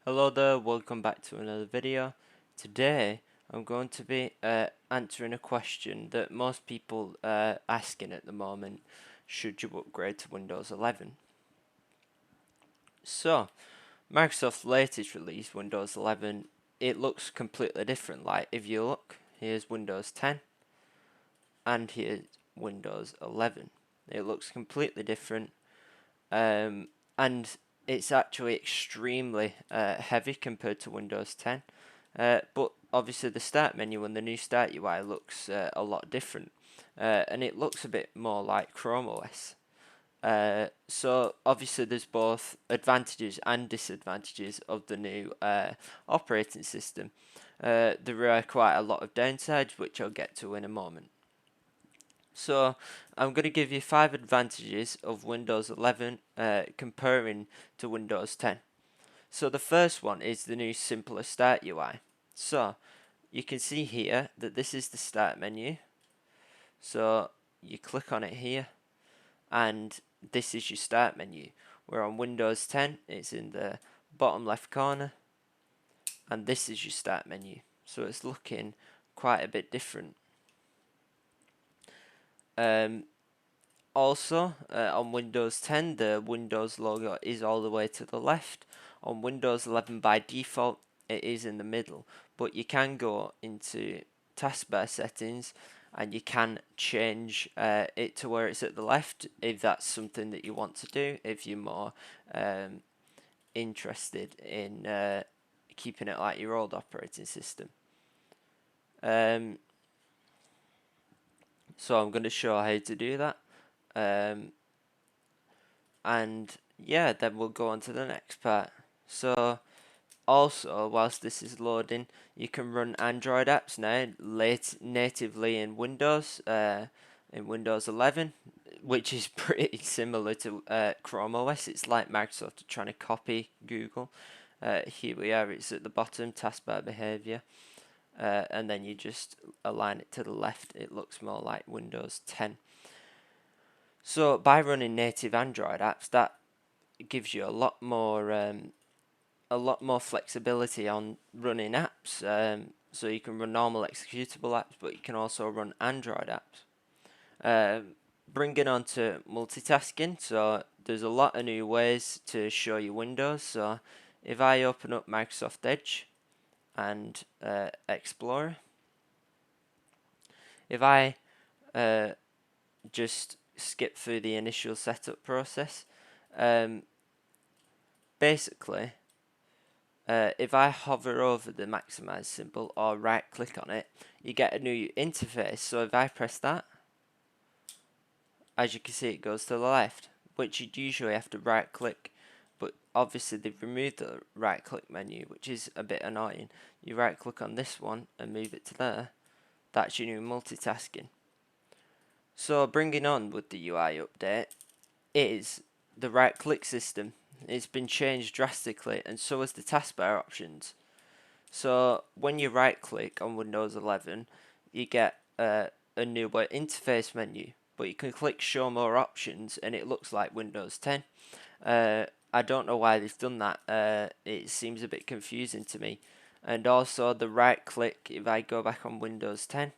Hello there, welcome back to another video. Today I'm going to be answering a question that most people are asking at the moment: should you upgrade to Windows 11? So, Microsoft's latest release, Windows 11, it looks completely different. Like, if you look, here's Windows 10 and here's Windows 11. It looks completely different, and it's actually extremely heavy compared to Windows 10. But obviously the start menu and the new start UI looks a lot different, and it looks a bit more like Chrome OS. So obviously there's both advantages and disadvantages of the new operating system. There are quite a lot of downsides, which I'll get to in a moment. So I'm going to give you 5 advantages of Windows 11 comparing to Windows 10. So the first one is the new simpler start UI. So you can see here that this is the start menu. So you click on it here and this is your start menu. Where on Windows 10 it's in the bottom left corner and this is your start menu. So it's looking quite a bit different. Also, on Windows 10, the Windows logo is all the way to the left. On Windows 11, by default, it is in the middle. But you can go into taskbar settings and you can change it to where it's at the left if that's something that you want to do, if you're more interested in keeping it like your old operating system. So I'm going to show how to do that. And yeah, then we'll go on to the next part. So also, whilst this is loading, you can run Android apps now natively in Windows 11, which is pretty similar to Chrome OS. It's like Microsoft trying to copy Google. Here we are, it's at the bottom, taskbar behavior, and then you just align it to the left. It looks more like Windows 10. So by running native Android apps, that gives you a lot more flexibility on running apps. So you can run normal executable apps, but you can also run Android apps. Bringing on to multitasking, so there's a lot of new ways to show you Windows. So if I open up Microsoft Edge and Explorer, if I just skip through the initial setup process, basically if I hover over the maximize symbol or right click on it, you get a new interface. So if I press that, as you can see, it goes to the left, which you'd usually have to right click, but obviously they've removed the right click menu, which is a bit annoying. You right click on this one and move it to there. That's your new multitasking. So bringing on with the UI update is the right click system. It's been changed drastically, and so has the taskbar options. So when you right click on Windows 11, you get a new interface menu, but you can click show more options and it looks like Windows 10. I don't know why they've done that. It seems a bit confusing to me. And also the right click, if I go back on Windows 10,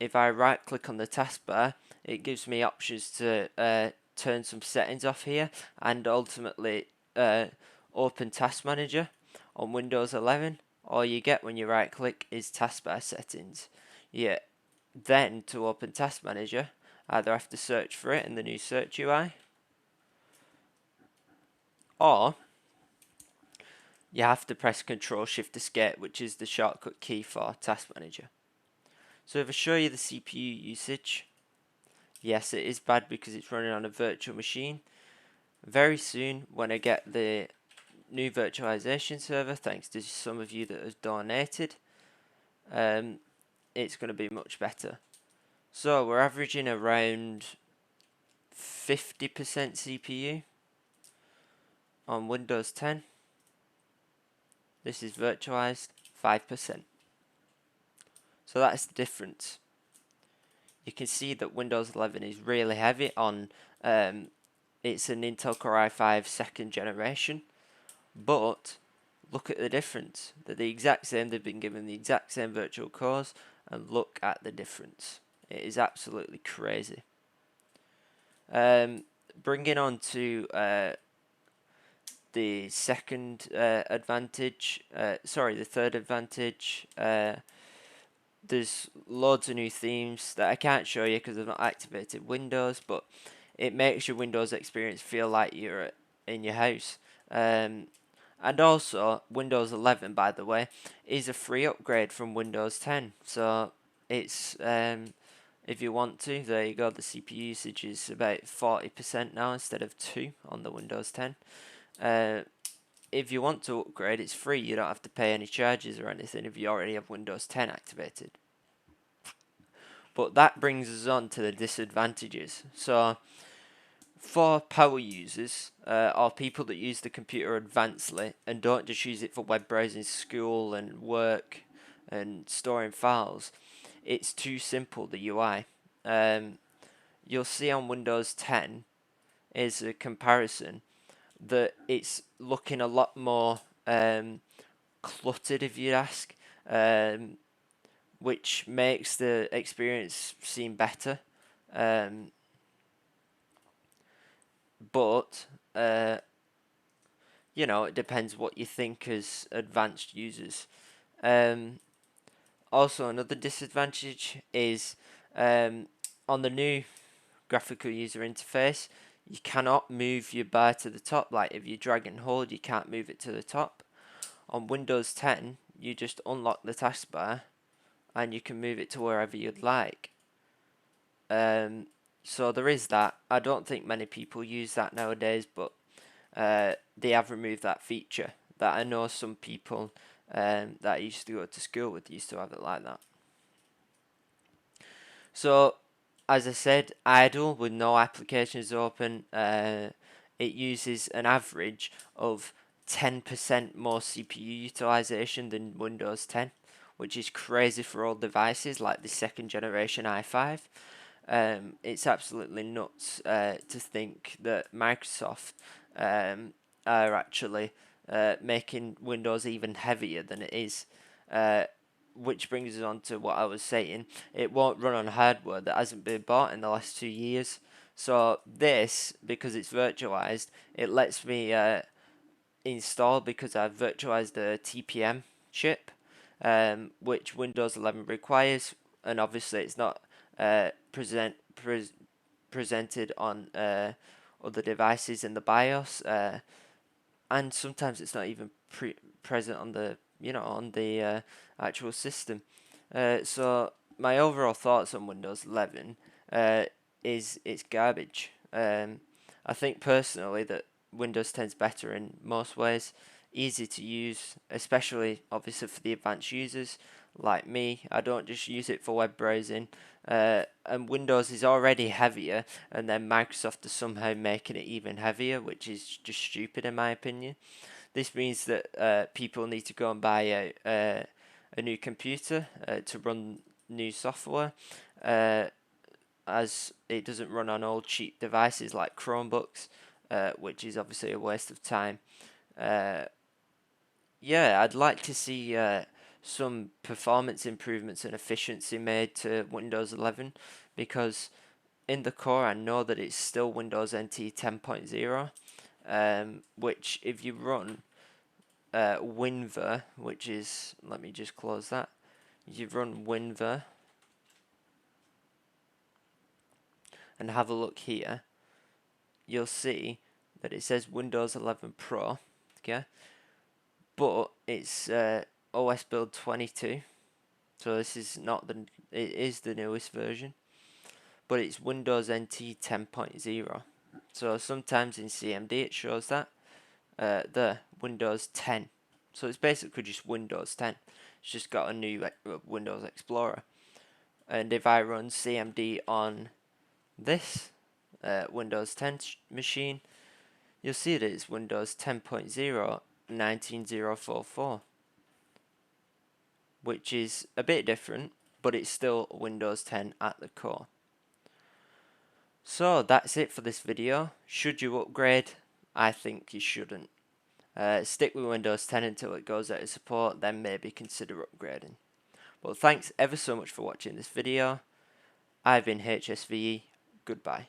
if I right click on the taskbar, it gives me options to turn some settings off here and ultimately open Task Manager on Windows 11. All you get when you right click is taskbar settings. Yeah, then to open Task Manager, either have to search for it in the new search UI, or you have to press Control Shift Escape, which is the shortcut key for Task Manager. So if I show you the CPU usage, yes, it is bad because it's running on a virtual machine. Very soon, when I get the new virtualization server, thanks to some of you that have donated, it's going to be much better. So we're averaging around 50% CPU on Windows 10. This is virtualized, 5%. So that's the difference. You can see that Windows 11 is really heavy on, it's an Intel Core i5 second generation, but look at the difference. They're the exact same, they've been given the exact same virtual cores, and look at the difference. It is absolutely crazy. Bringing on to the second advantage, the third advantage, there's loads of new themes that I can't show you because I've not activated Windows, but it makes your Windows experience feel like you're in your house. And also, Windows 11, by the way, is a free upgrade from Windows 10. So it's if you want to, there you go. The CPU usage is about 40% now instead of 2 on the Windows 10. If you want to upgrade, it's free. You don't have to pay any charges or anything if you already have Windows 10 activated. But that brings us on to the disadvantages. So, for power users or people that use the computer advancedly and don't just use it for web browsing, school and work and storing files, it's too simple, the UI. You'll see on Windows 10 is a comparison that it's looking a lot more cluttered, if you ask, which makes the experience seem better. But you know, it depends what you think as advanced users. Also, another disadvantage is on the new graphical user interface, you cannot move your bar to the top. Like if you drag and hold, you can't move it to the top. On Windows 10, you just unlock the taskbar and you can move it to wherever you'd like. So there is that. I don't think many people use that nowadays, but they have removed that feature. That I know some people that I used to go to school with used to have it like that. So, as I said, idle with no applications open, it uses an average of 10% more CPU utilization than Windows 10, which is crazy for all devices like the second generation i5. It's absolutely nuts to think that Microsoft are actually making Windows even heavier than it is. Which brings us on to what I was saying. It won't run on hardware that hasn't been bought in the last 2 years. So this, because it's virtualized, it lets me install because I've virtualized the TPM chip, which Windows 11 requires, and obviously it's not presented on other devices in the BIOS, and sometimes it's not even present on the on the actual system. So my overall thoughts on Windows 11 is it's garbage. I think personally that Windows 10 is better in most ways, easy to use, especially obviously for the advanced users like me. I don't just use it for web browsing. And Windows is already heavier, and then Microsoft is somehow making it even heavier, which is just stupid in my opinion. This means that people need to go and buy a new computer to run new software, as it doesn't run on old cheap devices like Chromebooks, which is obviously a waste of time. Yeah, I'd like to see some performance improvements and efficiency made to Windows 11, because in the core I know that it's still Windows NT 10.0, which if you run WinVer, which is, let me just close that, if you run WinVer and have a look here, you'll see that it says Windows 11 Pro, okay, but it's OS build 22, so this is not it is the newest version, but it's Windows NT 10.0. So sometimes in CMD it shows that the Windows 10. So it's basically just Windows 10. It's just got a new Windows Explorer. And if I run CMD on this Windows 10 machine, you'll see that it's Windows 10.0 19044, which is a bit different, but it's still Windows 10 at the core. So that's it for this video. Should you upgrade? I think you shouldn't. Stick with Windows 10 until it goes out of support, then maybe consider upgrading. But thanks ever so much for watching this video. I've been HSVE. Goodbye.